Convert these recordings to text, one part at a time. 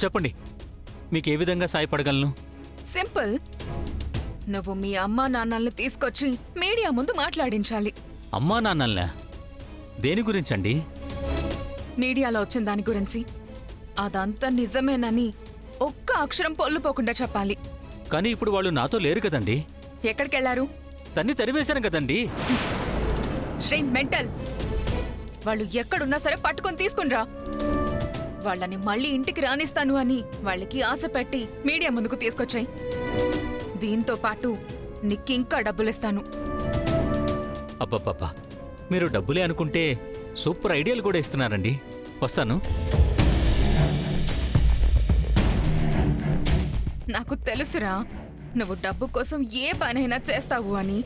చెప్పండి, మీకే విధంగా సాయపడగలను? సింపుల్. నువ్వు మీ అమ్మా నాన్నల్ని తీసుకొచ్చి మీడియా ముందు మాట్లాడించాలి. అమ్మా నాన్నల్లా? దేని గురించండి? మీడియాలో వచ్చిన దాని గురించి. అదంతా నిజమేనని ఒక్క అక్షరం పొల్లుపోకుండా చెప్పాలి. కానీ ఇప్పుడు వాళ్ళు నాతో లేరు కదండి. ఎక్కడికెళ్లారు? తన్ని తరివేశాను కదండి. శ్రీ మెంటల్. వాళ్ళు ఎక్కడున్నా సరే పట్టుకొని తీసుకునిరా. వాళ్ళని మళ్ళీ ఇంటికి రానిస్తాను అని వాళ్ళకి ఆశ పెట్టి మీడియా ముందుకు తీసుకొచ్చాయి. దీంతో పాటు నీకింకా డబ్బులిస్తాను. అబ్బబ్బబ్బా, మీరు డబ్బులే అనుకుంటే సూపర్ ఐడియాలు కూడా ఇస్తున్నారండి. వస్తాను. నాకు తెలుసురా, నువ్వు డబ్బు కోసం ఏ పనైనా చేస్తావు అని.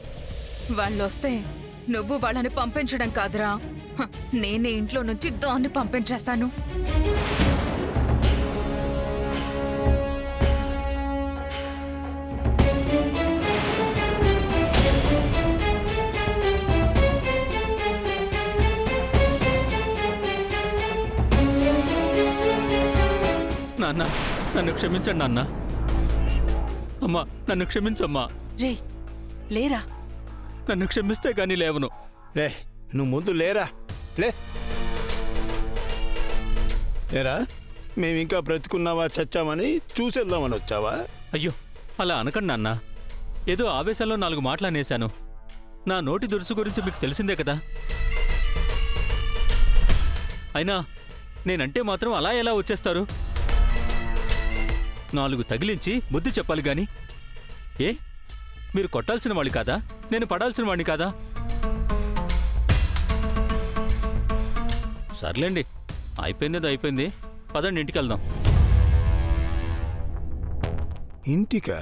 వాళ్ళొస్తే నువ్వు వాళ్ళని పంపించడం కాదురా, నేనే ఇంట్లో నుంచి దాన్ని పంపించేస్తాను. నాన్న, నన్ను క్షమించండి నాన్న. అమ్మా, నన్ను క్షమించమ్మా. రే లేరా. నన్ను క్షమిస్తే గానీ లేవను. రే, నువ్వు ముందు లేరా. లేరా, మేమింకా బ్రతుకున్నావా చచ్చామని చూసేద్దామని వచ్చావా? అయ్యో, అలా అనకండి నాన్న. ఏదో ఆవేశంలో 4 మాటలు అనేశాను. నా నోటి దురుసు గురించి మీకు తెలిసిందే కదా. అయినా నేనంటే మాత్రం అలా ఎలా వచ్చేస్తారు? 4 తగిలించి బుద్ధి చెప్పాలి గాని. ఏ, మీరు కొట్టాల్సిన వాడి కాదా? నేను పడాల్సిన వాడిని కాదా? సర్లేండి, అయిపోయిందేదో అయిపోయింది. పదండి, ఇంటికి వెళ్దాం. ఇంటికా?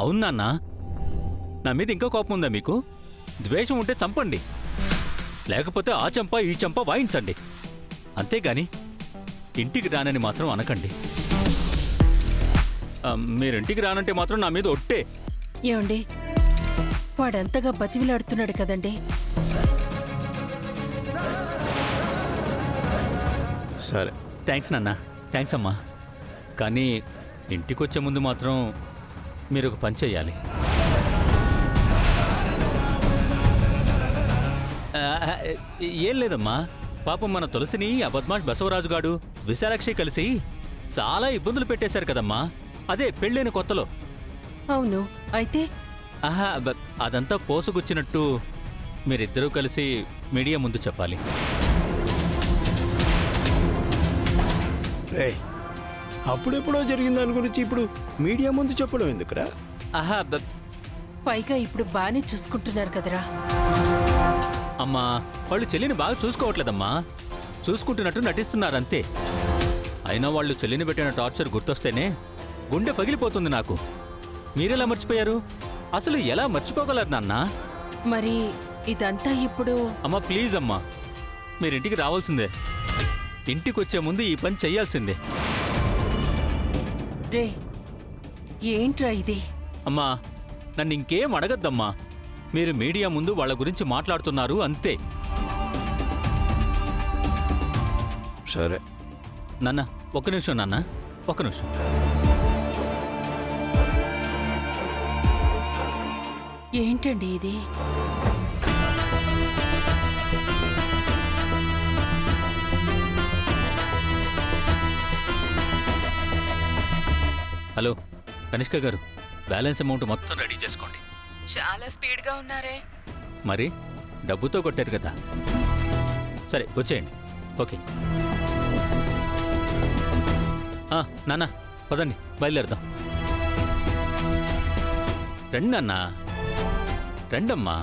అవును నాన్న, నా మీద ఇంకా కోపం ఉందా మీకు? ద్వేషం ఉంటే చంపండి, లేకపోతే ఆ చంప ఈ చంప వాయించండి. అంతేగాని ఇంటికి రానని మాత్రం అనకండి. మీరింటికి రానంటే మాత్రం నా మీద ఒట్టే. ఏమండి, వాడంతగా బతిమిలాడుతున్నాడు కదండి. సరే, థ్యాంక్స్ నాన్న, థ్యాంక్స్ అమ్మా. కానీ ఇంటికొచ్చే ముందు మాత్రం మీరు ఒక పని చెయ్యాలి. ఏం లేదమ్మా, పాపం మన తులసిని ఆ బద్మాష్ బసవరాజుగాడు విశాలాక్షి కలిసి చాలా ఇబ్బందులు పెట్టేశారు కదమ్మా. అదే పెళ్ళైన కొత్తలో. అవును, అయితే? ఆహా, అదంతా పోసుగుచ్చినట్టు మీరిద్దరూ కలిసి మీడియా ముందు చెప్పాలి. రే, అప్పుడెప్పుడో జరిగిన దాని గురించి ఇప్పుడు మీడియా ముందు చెప్పడం ఎందుకురా? ఆహా, పైగా ఇప్పుడు బానే చూసుకుంటున్నారు కదరా. అమ్మా, వాళ్ళు చెల్లిని బాగా చూసుకోవట్లేదమ్మా. చూసుకుంటున్నట్టు నటిస్తున్నారంతే. అయినా వాళ్ళు చెల్లిని పెట్టిన టార్చర్ గుర్తొస్తేనే గుండె పగిలిపోతుంది నాకు. మీరెలా మర్చిపోయారు? అసలు ఎలా మర్చిపోగలరు నాన్న? మరి ఇదంతా ఇప్పుడు? అమ్మా ప్లీజ్ అమ్మా, మీరింటికి రావాల్సిందే. ఇంటికొచ్చే ముందు ఈ పని చెయ్యాల్సిందే. రే, ఏంట్రా ఇది? అమ్మా, నన్ను ఇంకేం అడగద్దమ్మా. మీరు మీడియా ముందు వాళ్ళ గురించి మాట్లాడుతున్నారు అంతే. సరే నాన్న, ఒక్క నిమిషం నాన్న, ఒక్క నిమిషం. ఏంటండి ఇది? హలో కనిష్క గారు, బ్యాలెన్స్ అమౌంట్ మొత్తం రెడీ చేసుకోండి. చాలా స్పీడ్గా ఉన్నారే. మరి డబ్బుతో కొట్టారు కదా. సరే వచ్చేయండి. ఓకే నాన్న, పదండి బయలుదేరదాం. రండి అన్నా, రండమ్మా.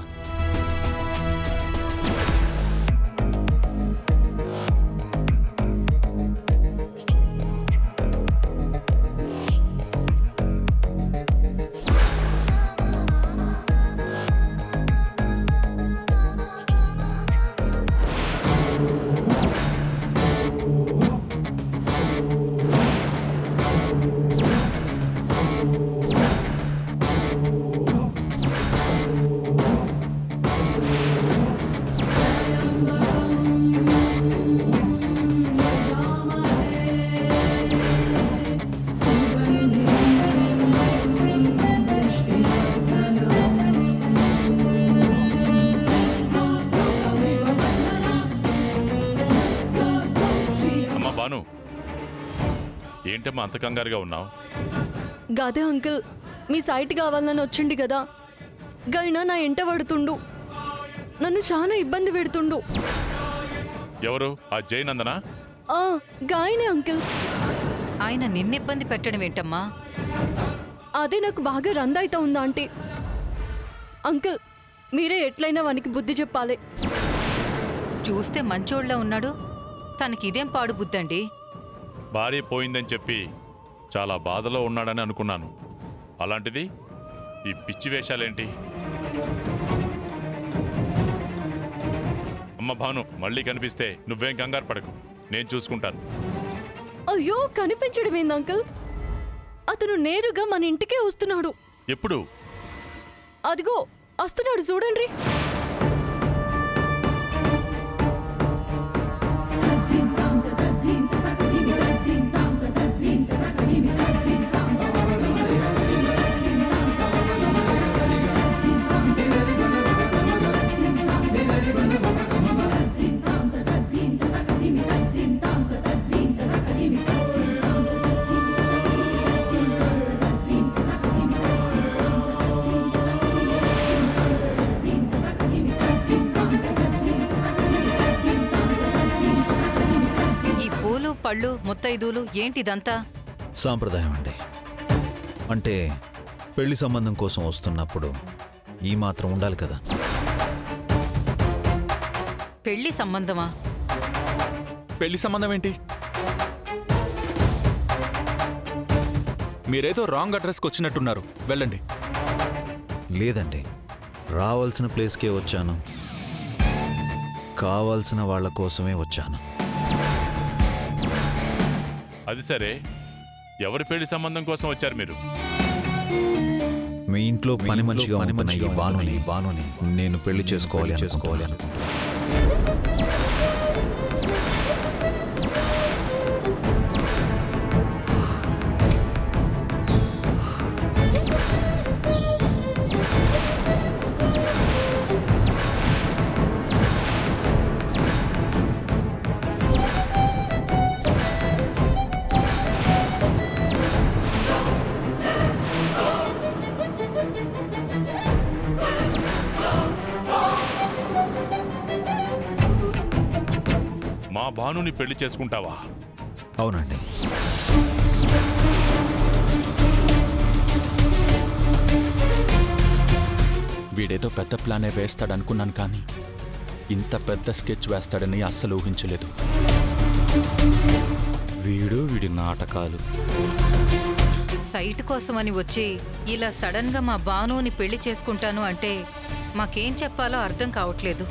ఏంటమ్మా అంత కంగారుగా ఉన్నావు? గదే అంకుల్, మీ సైట్ కావాలని వచ్చిండి కదా, గైనా నా ఎంట పడుతుండు, నన్ను చాలా ఇబ్బంది పెడుతుండు. ఎవరు? ఆ జయనందనా? ఆ గాయనే అంకుల్. ఆయన నిన్నిబ్బంది పెట్టడం ఏంటమ్మా? అదే నాకు బాగా రందైతా ఉందా అంటే. అంకుల్, మీరే ఎట్లయినా వానికి బుద్ధి చెప్పాలి. చూస్తే మంచోళ్ళ ఉన్నాడు, తనకిదేం పాడు బుద్ధండి. భార్య పోయిందని చెప్పి చాలా బాధలో ఉన్నాడని అనుకున్నాను. అలాంటిది ఈ పిచ్చి వేషాలేంటి? అమ్మ భాను, మళ్ళీ కనిపిస్తే నువ్వేం కంగారు పడకు, నేను చూసుకుంటాను. అయ్యో, కనిపించడం ఏంది అంకుల్? అతను నేరుగా మన ఇంటికే వస్తున్నాడు. ఎప్పుడు? అదిగో వస్తున్నాడు, చూడండి. పళ్ళు ముత్తైదులు ఏంటిదంతా? సాంప్రదాయం అండి. అంటే పెళ్లి సంబంధం కోసం వస్తున్నప్పుడు ఈ మాత్రం ఉండాలి కదా. పెళ్లి సంబంధమా? పెళ్లి సంబంధం ఏంటి? మీరేదో రాంగ్ అడ్రస్కి వచ్చినట్టున్నారు, వెళ్ళండి. లేదండి, రావాల్సిన ప్లేస్కే వచ్చాను, కావాల్సిన వాళ్ళ కోసమే వచ్చాను. అది సరే, ఎవరి పెళ్లి సంబంధం కోసం వచ్చారు మీరు? మీ ఇంట్లో పని మనిషిగా ఉంటున్న ఈ బానుని నేను పెళ్లి చేసుకోవాలి అనుకుంటున్నాను. మా భానుని పెళ్లి చేసుకుంటావా? అవునండి. వీడేదో పెద్ద ప్లానే వేస్తాడనుకున్నాను, కానీ ఇంత పెద్ద స్కెచ్ వేస్తాడని అస్సలు ఊహించలేదు. వీడి నాటకాలు. సైట్ కోసమని వచ్చి ఇలా సడన్ గా మా బానుని పెళ్లి చేసుకుంటాను అంటే మాకేం చెప్పాలో అర్థం కావట్లేదు.